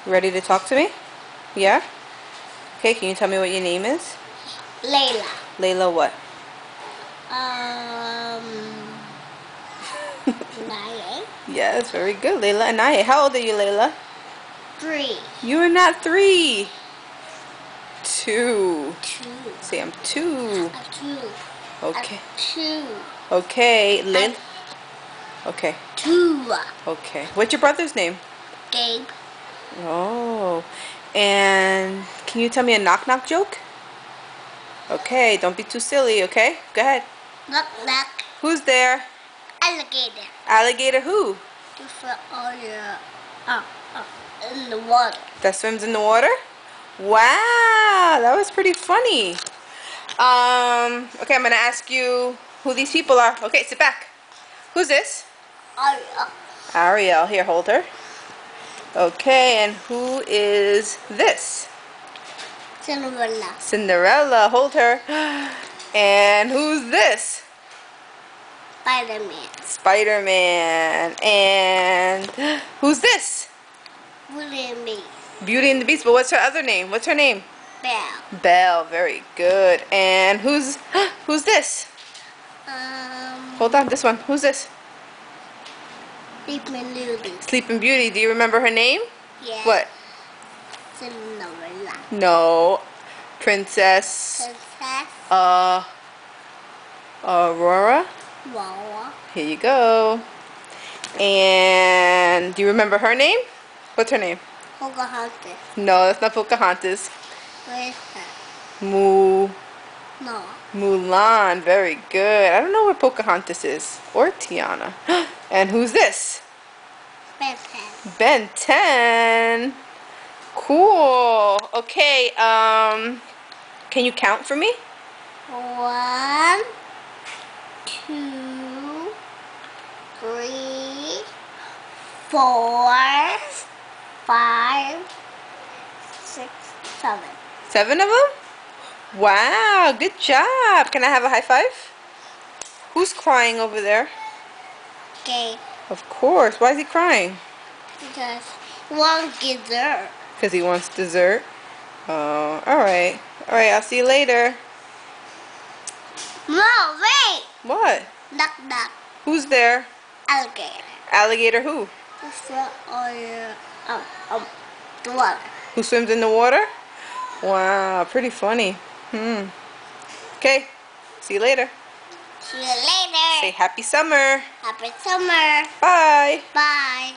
Ready to talk to me? Yeah? Okay, can you tell me what your name is? Layla. Layla what? 9. Yes, very good. Layla Anaya. How old are you, Layla? 3. You are not 3. 2. 2. Say I'm 2. 2. Okay. 2. Okay, Layla. Okay. 2. Okay. What's your brother's name? Gabe. Oh. And can you tell me a knock-knock joke? Okay, don't be too silly, okay? Go ahead. Knock knock. Who's there? Alligator. Alligator who? To for all your in the water. That swims in the water? Wow, that was pretty funny. Okay, I'm gonna ask you who these people are. Okay, sit back. Who's this? Ariel. Ariel. Here, hold her. Okay, and who is this? Cinderella. Cinderella. Hold her. And who's this? Spider-Man. Spider-Man. And who's this? Beauty and Beast. Beauty and the Beast. But what's her other name? What's her name? Belle. Belle. Very good. And who's this? Hold on, this one. Who's this? Sleeping Beauty. Sleeping Beauty. Do you remember her name? Yeah. What? Cinderella. No. Princess. Princess. Aurora. Wawa. Here you go. And do you remember her name? What's her name? Pocahontas. No, that's not Pocahontas. Where is her? No. Mulan. Very good. I don't know where Pocahontas is. Or Tiana. And who's this? Ben 10. Ben 10. Cool. Okay, can you count for me? 1, 2, 3, 4, 5, 6, 7. 7 of them? Wow, good job. Can I have a high five? Who's crying over there? Okay. Of course. Why is he crying? Because he wants dessert. Because he wants dessert. Oh, alright. Alright, I'll see you later. No, wait. What? Knock knock. Who's there? Alligator. Alligator who? The water. Who swims in the water? Wow, pretty funny. Okay, see you later. See you later. Say happy summer. Happy summer. Bye. Bye.